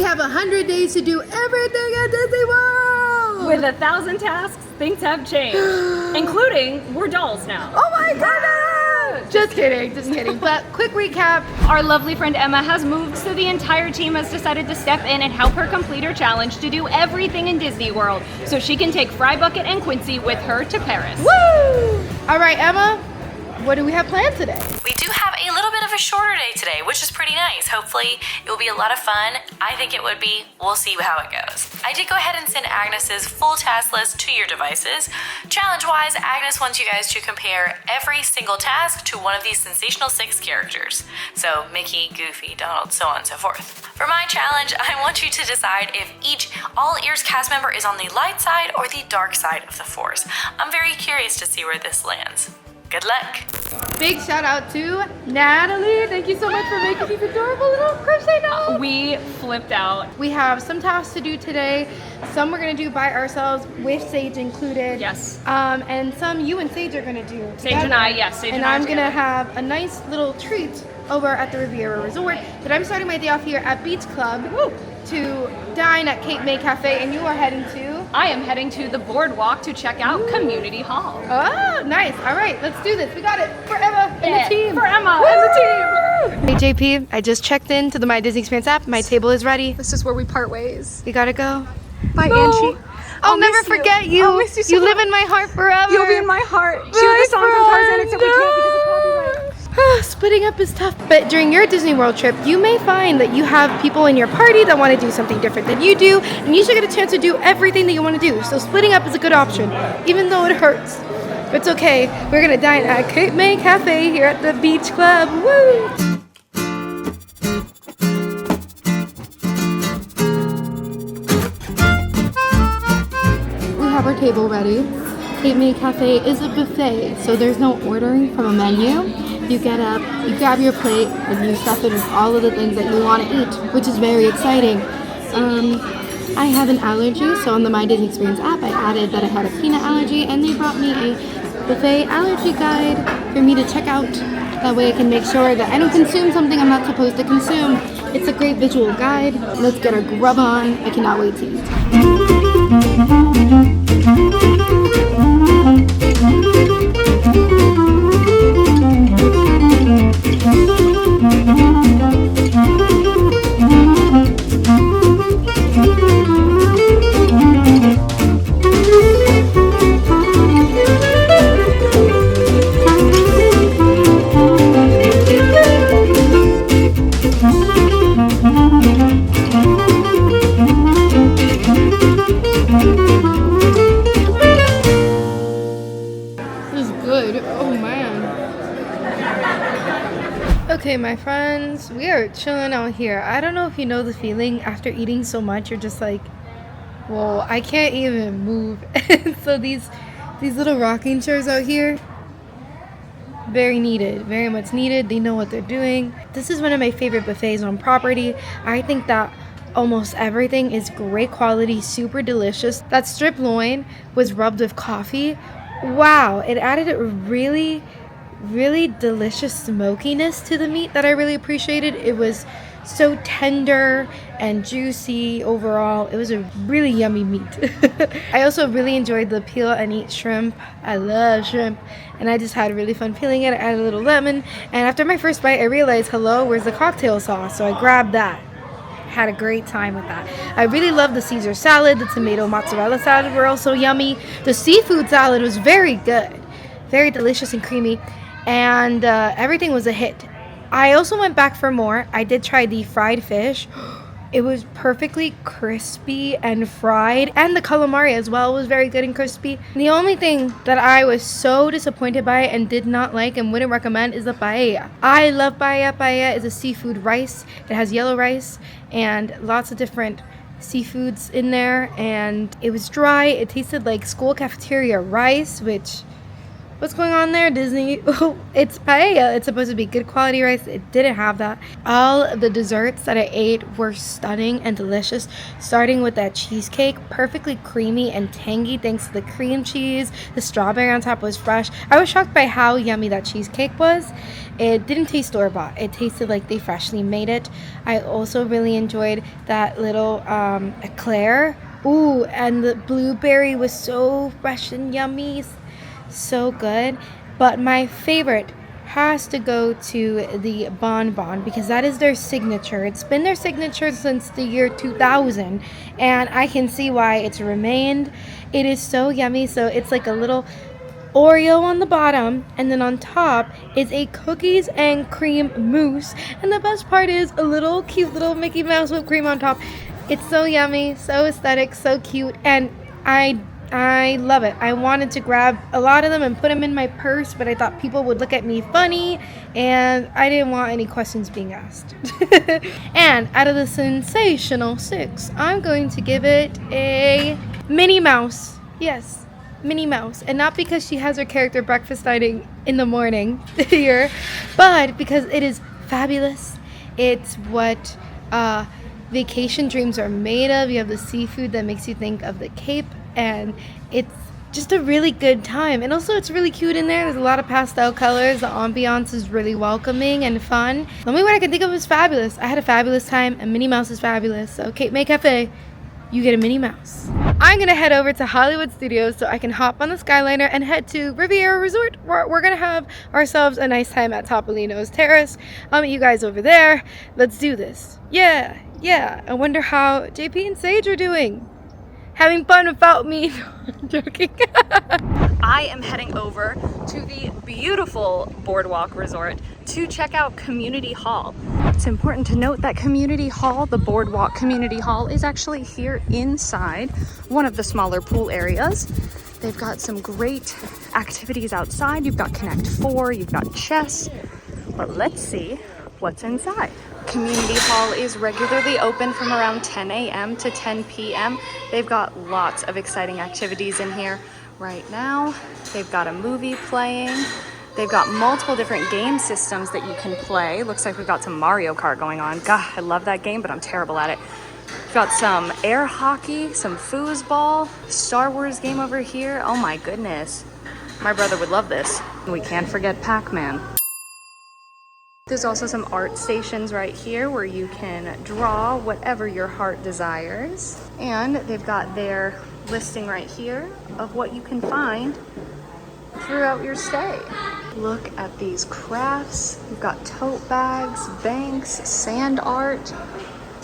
have 100 days to do everything at Disney World. With 1,000 tasks, things have changed, including we're dolls now. Oh my goodness! Just kidding. But quick recap. Our lovely friend Emma has moved, so the entire team has decided to step in and help her complete her challenge to do everything in Disney World, so she can take Fry Bucket and Quincy with her to Paris. Woo! All right, Emma, what do we have planned today? We do have a little bit of a shorter day today, which is pretty nice. Hopefully it will be a lot of fun. I think it would be. We'll see how it goes. I did go ahead and send Agnes's full task list to your devices. Challenge-wise, Agnes wants you guys to compare every single task to one of these sensational 6 characters. So Mickey, Goofy, Donald, so on and so forth. For my challenge, I want you to decide if each All Ears cast member is on the light side or the dark side of the Force. I'm very curious to see where this lands. Good luck. Big shout out to Natalie. Thank you so much for making these adorable little crochet dolls. We flipped out. We have some tasks to do today. Some we're gonna do by ourselves with Sage included. Yes. And some you and Sage are gonna do Sage and I, yes. Sage and I I'm are gonna together. have a nice little treat over at the Riviera Resort. But I'm starting my day off here at Beach Club to dine at Cape May Cafe, and you are heading to? I am heading to the Boardwalk to check out Community Hall. Oh, nice. All right, let's do this. We got it for Emma and the team. For Emma and the team. Hey JP, I just checked into the My Disney Experience app. My table is ready. This is where we part ways. We gotta go. Bye, Oh, Angie. I'll never miss you. forget you. I'll miss you so You live much. in my heart forever. You'll be in my heart. She My was a song from Tarzan, except we can't because of copyright. Splitting up is tough, but during your Disney World trip, you may find that you have people in your party that want to do something different than you do, and you should get a chance to do everything that you want to do. So splitting up is a good option, even though it hurts. But it's okay. We're gonna dine at Cape May Cafe here at the Beach Club. Woo! We have our table ready. Cape May Cafe is a buffet, so there's no ordering from a menu. You get up, you grab your plate, and you stuff it with all of the things that you want to eat, which is very exciting. I have an allergy, so on the My Disney Experience app, I added that I had a peanut allergy, and they brought me a buffet allergy guide for me to check out. That way I can make sure that I don't consume something I'm not supposed to consume. It's a great visual guide. Let's get our grub on. I cannot wait to Okay, my friends, we are chilling out here. I don't know if you know the feeling after eating so much, you're just like, whoa, I can't even move. So these little rocking chairs out here, very needed, very much needed. They know what they're doing. This is one of my favorite buffets on property. I think that almost everything is great quality, super delicious. That strip loin was rubbed with coffee. Wow, it added a really delicious smokiness to the meat that I really appreciated. It was so tender and juicy overall. It was a really yummy meat. I also really enjoyed the peel and eat shrimp. I love shrimp, and I just had really fun peeling it. I added a little lemon, and after my first bite I realized, hello, where's the cocktail sauce? So I grabbed that. Had a great time with that. I really love the Caesar salad. The tomato mozzarella salad were also yummy. The seafood salad was very good, very delicious and creamy, and everything was a hit. I also went back for more. I did try the fried fish. It was perfectly crispy and fried, and the calamari as well was very good and crispy. The only thing that I was so disappointed by and did not like and wouldn't recommend is the paella. I love paella. Paella is a seafood rice. It has yellow rice and lots of different seafoods in there, and it was dry. It tasted like school cafeteria rice, which What's going on there, Disney? Oh, it's paella. It's supposed to be good quality rice. It didn't have that. All of the desserts that I ate were stunning and delicious, starting with that cheesecake, perfectly creamy and tangy thanks to the cream cheese. The strawberry on top was fresh. I was shocked by how yummy that cheesecake was. It didn't taste store-bought. It tasted like they freshly made it. I also really enjoyed that little eclair. Ooh, and the blueberry was so fresh and yummy. So good. But my favorite has to go to the bonbon because that is their signature. It's been their signature since the year 2000, and I can see why it's remained. It is so yummy. So it's like a little Oreo on the bottom, and then on top is a cookies and cream mousse, and the best part is a little cute little Mickey Mouse whipped cream on top. It's so yummy, so aesthetic, so cute, and I love it. I wanted to grab a lot of them and put them in my purse, but I thought people would look at me funny, and I didn't want any questions being asked. And out of the sensational 6, I'm going to give it a Minnie Mouse. Yes, Minnie Mouse. And not because she has her character breakfast eating in the morning here, but because it is fabulous. It's what vacation dreams are made of. You have the seafood that makes you think of the Cape, and it's just a really good time. And also it's really cute in there. There's a lot of pastel colors. The ambiance is really welcoming and fun. The only word I can think of is fabulous. I had a fabulous time, and Minnie Mouse is fabulous. So Cape May Cafe, you get a Minnie Mouse. I'm gonna head over to Hollywood Studios so I can hop on the Skyliner and head to Riviera Resort. We're gonna have ourselves a nice time at Topolino's Terrace. I'll meet you guys over there. Let's do this. Yeah. I wonder how JP and Sage are doing. Having fun without me. No, I'm joking. I am heading over to the beautiful Boardwalk Resort to check out Community Hall. It's important to note that Community Hall, the Boardwalk Community Hall, is actually here inside one of the smaller pool areas. They've got some great activities outside. You've got Connect 4, you've got chess, but let's see what's inside. Community Hall is regularly open from around 10 a.m. to 10 p.m. They've got lots of exciting activities in here right now. They've got a movie playing. They've got multiple different game systems that you can play. Looks like we've got some Mario Kart going on. God, I love that game, but I'm terrible at it. We've got some air hockey, some foosball, Star Wars game over here. Oh my goodness. My brother would love this. We can't forget Pac-Man. There's also some art stations right here where you can draw whatever your heart desires. And they've got their listing right here of what you can find throughout your stay. Look at these crafts. You've got tote bags, banks, sand art.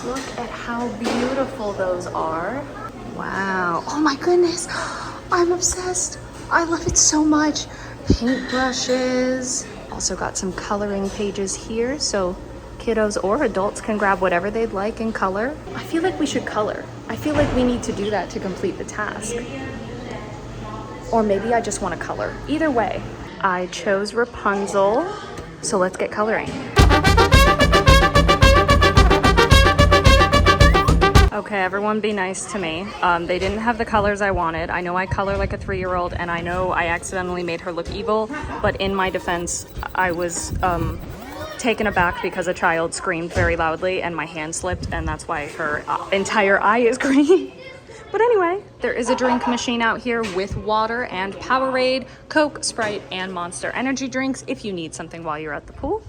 Look at how beautiful those are. Wow. Oh my goodness. I'm obsessed. I love it so much. Paintbrushes. Also got some coloring pages here, so kiddos or adults can grab whatever they'd like and color. I feel like we should color. I feel like we need to do that to complete the task. Or maybe I just want to color. Either way, I chose Rapunzel, so let's get coloring. Okay, everyone be nice to me. They didn't have the colors I wanted. I know I color like a 3-year-old, and I know I accidentally made her look evil, but in my defense, I was taken aback because a child screamed very loudly and my hand slipped, and that's why her entire eye is green. But anyway, there is a drink machine out here with water and Powerade, Coke, Sprite, and Monster energy drinks if you need something while you're at the pool.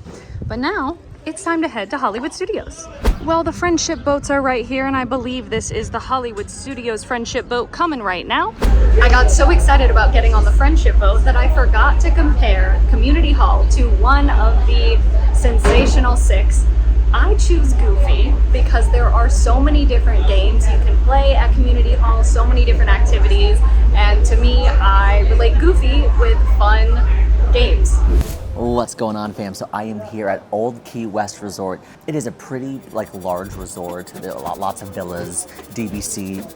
But now, it's time to head to Hollywood Studios. Well, the friendship boats are right here, and I believe this is the Hollywood Studios friendship boat coming right now. I got so excited about getting on the friendship boat that I forgot to compare Community Hall to one of the sensational 6. I choose Goofy because there are so many different games you can play at Community Hall, so many different activities, and to me, I relate Goofy with fun games. What's going on, fam? So I am here at Old Key West Resort. It is a pretty large resort, there are lots of villas, DVC,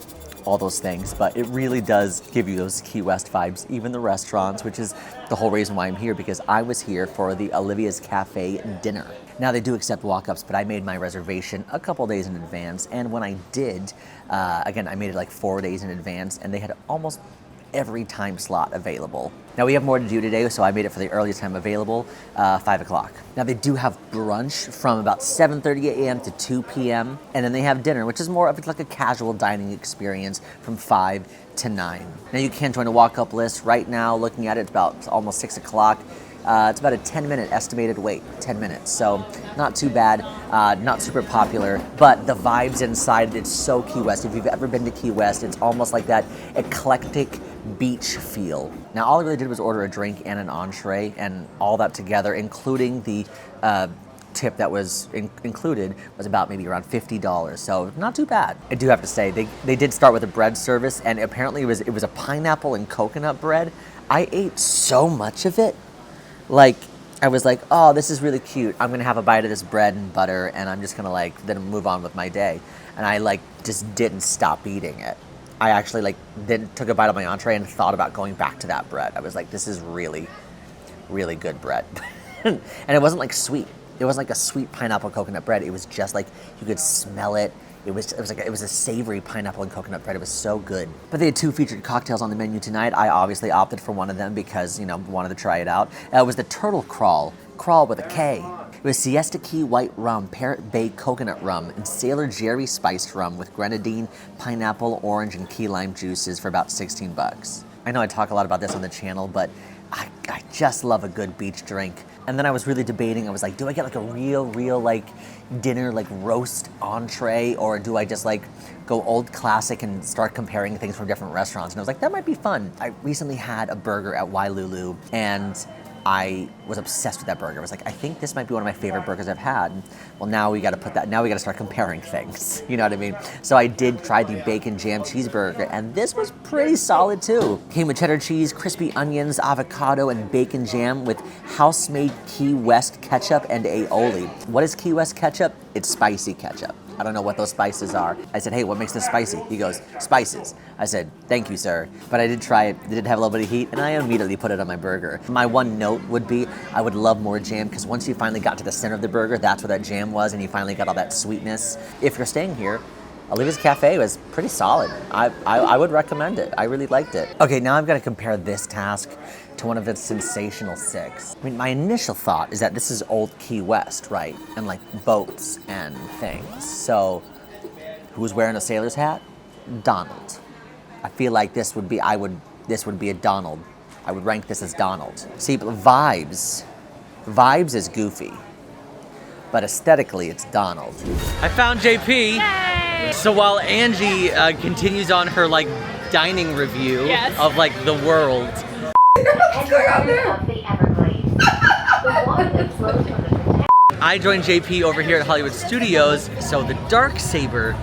all those things, but it really does give you those Key West vibes, even the restaurants, which is the whole reason why I'm here, because I was here for the Olivia's Cafe dinner. Now they do accept walk-ups, but I made my reservation a couple days in advance, and when I did, again, I made it like 4 days in advance, and they had almost every time slot available. Now we have more to do today, so I made it for the earliest time available, 5 o'clock. Now they do have brunch from about 7:30 a.m. to 2 p.m. And then they have dinner, which is more of like a casual dining experience from 5 to 9. Now you can join a walk-up list. Right now, looking at it, it's about almost 6 o'clock. It's about a 10-minute estimated wait, 10 minutes. So not too bad, not super popular, but the vibes inside, it's so Key West. If you've ever been to Key West, it's almost like that eclectic beach feel. Now all I really did was order a drink and an entree and all that together, including the tip that was included, was about maybe around $50. So not too bad. I do have to say, they did start with a bread service, and apparently it was a pineapple and coconut bread. I ate so much of it. Like, I was like, oh, this is really cute. I'm gonna have a bite of this bread and butter, and I'm just gonna like then move on with my day. And I like just didn't stop eating it. I actually like then took a bite of my entree and thought about going back to that bread. I was like, this is really, really good bread. And it wasn't like sweet. It wasn't like a sweet pineapple coconut bread. It was just like you could smell it. It was a savory pineapple and coconut bread. It was so good. But they had 2 featured cocktails on the menu tonight. I obviously opted for one of them because, you know, wanted to try it out. It was the Turtle Crawl with a K. It was Siesta Key White Rum, Parrot Bay Coconut Rum, and Sailor Jerry Spiced Rum with grenadine, pineapple, orange, and key lime juices for about 16 bucks. I know I talk a lot about this on the channel, but I just love a good beach drink. And then I was really debating, I was like, do I get like a real like dinner, like roast entree, or do I just like go old classic and start comparing things from different restaurants? And I was like, that might be fun. I recently had a burger at Wailulu, and I was obsessed with that burger. I was like, I think this might be one of my favorite burgers I've had. Well, now we gotta start comparing things. You know what I mean? So I did try the bacon jam cheeseburger, and this was pretty solid too. Came with cheddar cheese, crispy onions, avocado, and bacon jam with house-made Key West ketchup and aioli. What is Key West ketchup? It's spicy ketchup. I don't know what those spices are. I said, hey, what makes this spicy? He goes, spices. I said, thank you, sir. But I did try it. It did have a little bit of heat, and I immediately put it on my burger. My one note would be, I would love more jam, because once you finally got to the center of the burger, that's where that jam was, and you finally got all that sweetness. If you're staying here, AllEars Cafe was pretty solid. I would recommend it. I really liked it. Okay, now I've got to compare this task to one of its sensational 6. I mean, my initial thought is that this is old Key West, right? And like boats and things. So, who's wearing a sailor's hat? Donald. I feel like this would be a Donald. I would rank this as Donald. See, but vibes is Goofy, but aesthetically it's Donald. I found JP. Yay! So while Angie continues on her like dining review of like the world. I joined JP over here at Hollywood Studios. So the dark saber,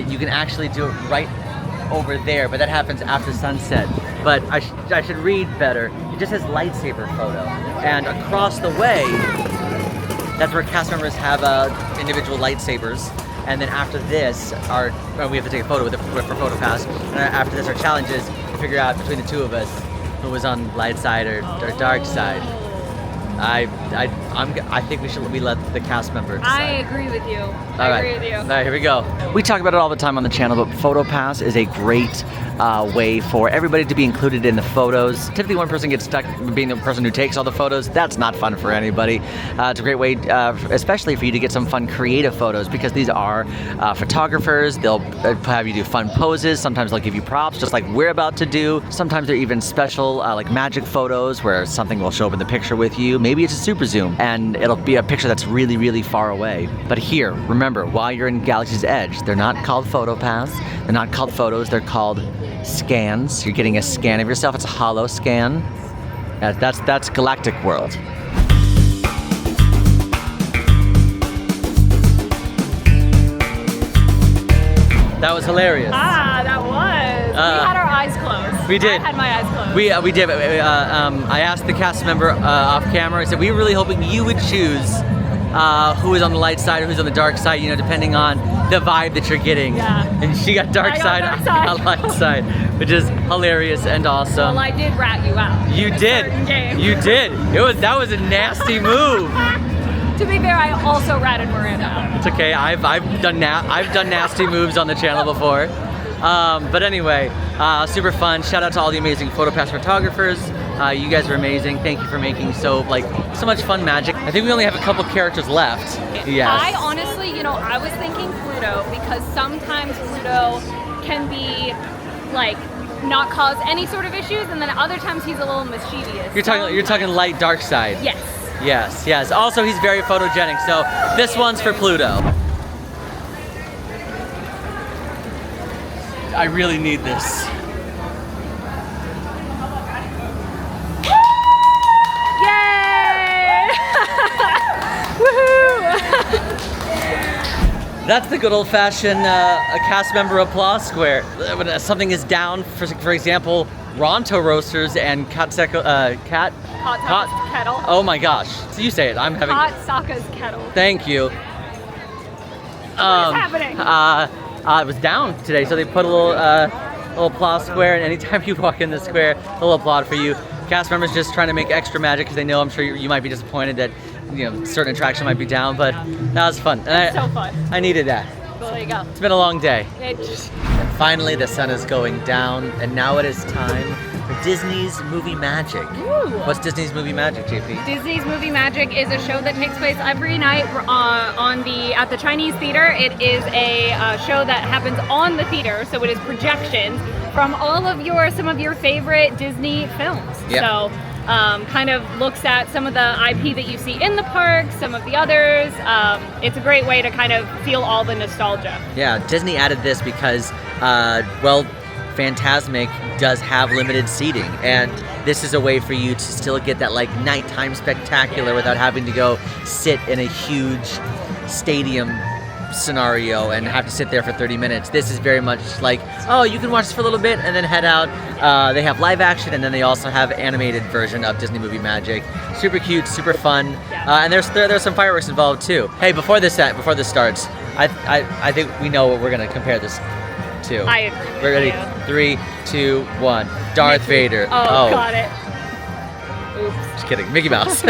you can actually do it right over there, but that happens after sunset. But I should read better. It just says lightsaber photo, and across the way, that's where cast members have individual lightsabers. And then after this, we have to take a photo with for photo pass. And after this, our challenge is to figure out between the two of us who was on light side or dark side. I think we let the cast member decide. I agree with you. I agree with you. All right, here we go. We talk about it all the time on the channel, but PhotoPass is a great way for everybody to be included in the photos. Typically one person gets stuck being the person who takes all the photos. That's not fun for anybody. It's a great way, especially for you to get some fun creative photos, because these are photographers. They'll have you do fun poses. Sometimes they'll give you props, just like we're about to do. Sometimes they're even special like magic photos where something will show up in the picture with you. Maybe it's a super zoom and it'll be a picture that's really, really far away. But here, remember, while you're in Galaxy's Edge, they're not called PhotoPass. They're not called photos. They're called scans. You're getting a scan of yourself. It's a holo scan. That's Galactic World. That was hilarious. Ah, that was. We had our eyes closed. We did. I had my eyes closed. We did. I asked the cast member off camera. I said, we were really hoping you would choose who is on the light side or who's on the dark side, you know, depending on the vibe that you're getting. Yeah. And she got dark side, I got light side, which is hilarious and awesome. Well, I did rat you out. You did. You did. That was a nasty move. To be fair, I also ratted Miranda out. It's okay. I've done nasty moves on the channel before. But anyway, super fun. Shout out to all the amazing PhotoPass photographers. You guys are amazing. Thank you for making so much fun magic. I think we only have a couple characters left. Yes. I honestly, I was thinking Pluto because sometimes Pluto can be like not cause any sort of issues, and then other times he's a little mischievous. You're talking light dark side. Yes. Yes, yes. Also, he's very photogenic, so this one's for Pluto. I really need this. Yay! Woohoo! That's the good old-fashioned a cast member applause square. When something is down, for example, Ronto Roasters and Hot Saka's kettle. Oh my gosh. So you say it. I'm having. Hot Saka's kettle. Thank you. What is happening? It was down today, so they put a little applause square, and anytime you walk in the square, a little applaud for you. Cast members just trying to make extra magic because they know, I'm sure you might be disappointed that certain attraction might be down, but that was fun. It's so fun. I needed that. Well, there you go. It's been a long day. It Finally, the sun is going down, and now it is time for Disney's Movie Magic. Ooh. What's Disney's Movie Magic, JP? Disney's Movie Magic is a show that takes place every night at the Chinese Theater. It is a show that happens on the theater, so it is projections from some of your favorite Disney films. Yep. So kind of looks at some of the IP that you see in the park, some of the others. It's a great way to kind of feel all the nostalgia. Yeah, Disney added this because, Fantasmic does have limited seating, and this is a way for you to still get that like nighttime spectacular without having to go sit in a huge stadium scenario and have to sit there for 30 minutes. This is very much like, oh, you can watch this for a little bit and then head out. They have live action, and then they also have animated version of Disney Movie Magic. Super cute, super fun, and there's some fireworks involved too. Hey, before this starts, I think we know what we're gonna compare this to. I agree. We're ready. 3, 2, 1. Darth Vader. Oh, got it. Oops. Just kidding. Mickey Mouse.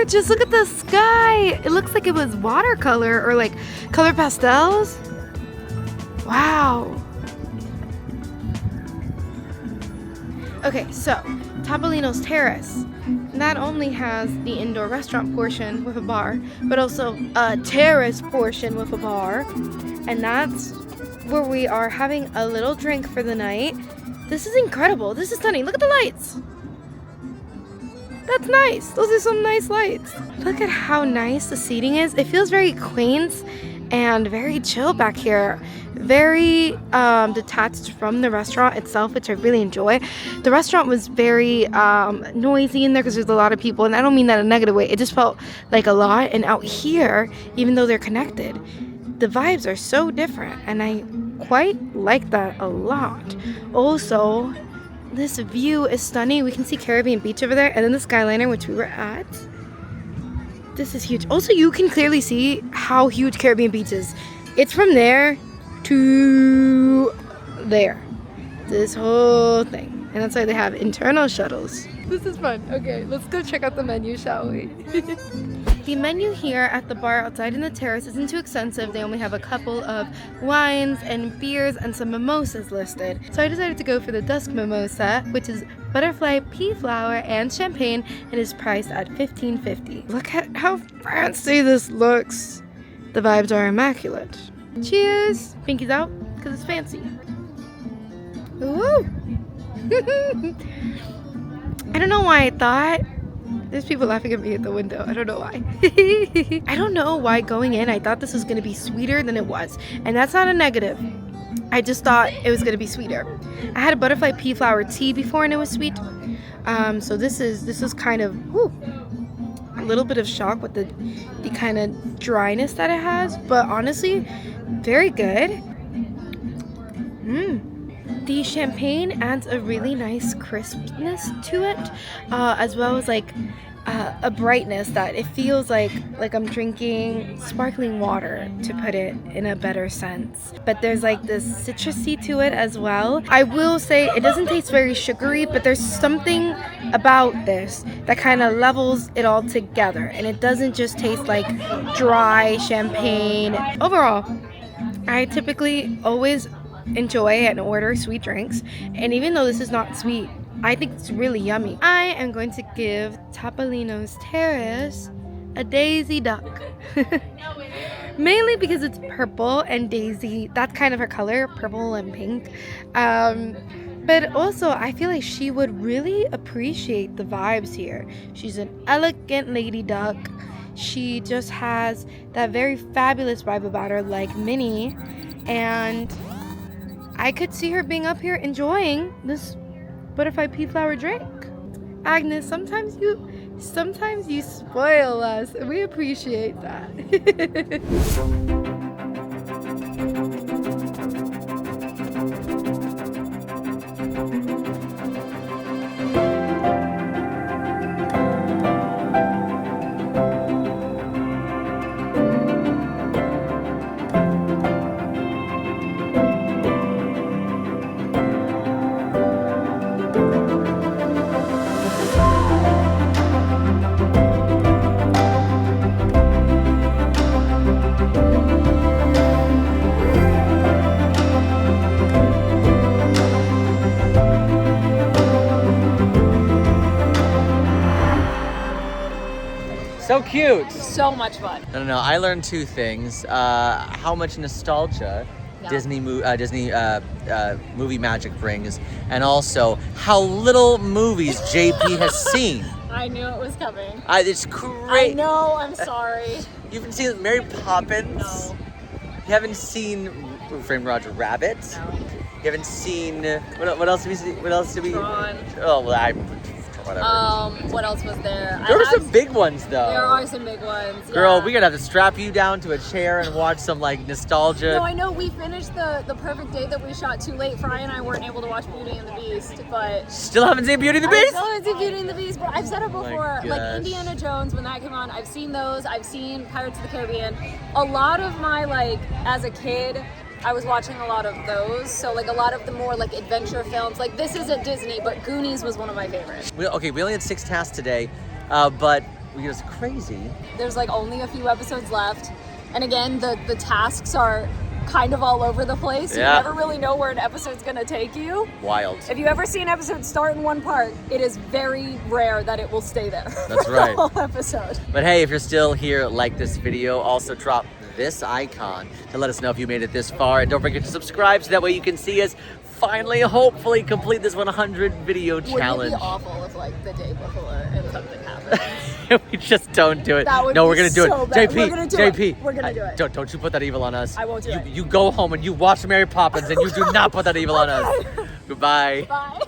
Just look at the sky. It looks like it was watercolor or like color pastels. Wow. Okay, so Topolino's Terrace not only has the indoor restaurant portion with a bar, but also a terrace portion with a bar, and that's where we are having a little drink for the night. This is incredible. This is stunning. Look at the lights. That's nice. Those are some nice lights. Look at how nice the seating is. It feels very quaint and very chill back here. Very detached from the restaurant itself, which I really enjoy. The restaurant was very noisy in there because there's a lot of people, and I don't mean that in a negative way. It just felt like a lot. And out here, even though they're connected, the vibes are so different, and I quite like that a lot. Also, this view is stunning. We can see Caribbean Beach over there, and then the Skyliner, which we were at. This is huge. Also, you can clearly see how huge Caribbean Beach is. It's from there to there. This whole thing. And that's why they have internal shuttles. This is fun. Okay, let's go check out the menu, shall we? The menu here at the bar outside in the terrace isn't too extensive. They only have a couple of wines and beers and some mimosas listed. So I decided to go for the Dusk Mimosa, which is butterfly pea flower and champagne, and is priced at $15.50. Look at how fancy this looks. The vibes are immaculate. Cheers! Pinkies out, because it's fancy. Ooh! I don't know why I thought. There's people laughing at me at the window. I don't know why. I don't know why going in I thought this was going to be sweeter than it was. And that's not a negative. I just thought it was gonna be sweeter. I had a butterfly pea flower tea before and it was sweet. So this is kind of a little bit of shock with the kind of dryness that it has, but honestly, very good. The champagne adds a really nice crispness to it, as well as like a brightness that it feels like I'm drinking sparkling water, to put it in a better sense. But there's like this citrusy to it as well. I will say it doesn't taste very sugary, but there's something about this that kind of levels it all together, and it doesn't just taste like dry champagne. Overall, I typically always enjoy and order sweet drinks, and even though this is not sweet, I think it's really yummy. I am going to give Topolino's Terrace a Daisy Duck. Mainly because it's purple, and Daisy, that's kind of her color, purple and pink. But also, I feel like she would really appreciate the vibes here. She's an elegant lady duck. She just has that very fabulous vibe about her, like Minnie. And I could see her being up here enjoying this butterfly pea flower drink. Agnes, sometimes you spoil us, and we appreciate that. So cute. So much fun. No. I learned two things: how much nostalgia Disney movie magic brings, and also how little movies JP has seen. I knew it was coming. It's great. I know. I'm sorry. You haven't seen Mary Poppins? No. You haven't seen Who Framed Roger Rabbit? No. You haven't seen what else have we seen? What else did we? Tron. Oh, well, whatever. What else was there? There were some big ones though. There are some big ones. Girl, yeah. we gotta have to strap you down to a chair and watch some like nostalgia. No, I know we finished the perfect day that we shot too late. Fry and I weren't able to watch Beauty and the Beast, but Still haven't seen Beauty and the I Beast? still haven't seen Beauty and the Beast, but I've said it Oh my before. Like gosh. Indiana Jones, when that came on, I've seen those. I've seen Pirates of the Caribbean. A lot of my as a kid, I was watching a lot of those. So like a lot of the more like adventure films. Like this isn't Disney, but Goonies was one of my favorites. We only had 6 tasks today, but we was crazy. There's like only a few episodes left, and again the tasks are kind of all over the place. Yeah. You never really know where an episode's gonna take you. Wild. If you ever see an episode start in one part, it is very rare that it will stay there. That's for right. the whole episode. But hey, if you're still here, like this video. Also drop this icon to let us know if you made it this far, and don't forget to subscribe so that way you can see us finally, hopefully, complete this 100 video challenge. Wouldn't it be awful if like the day before and something happened? We just don't do it. That would No, be we're gonna do so it. bad. JP, We're gonna do JP. it. We're gonna do it. Don't you put that evil on us. I won't do it. You go home and you watch Mary Poppins, and you do not put that evil on us. Goodbye. Bye.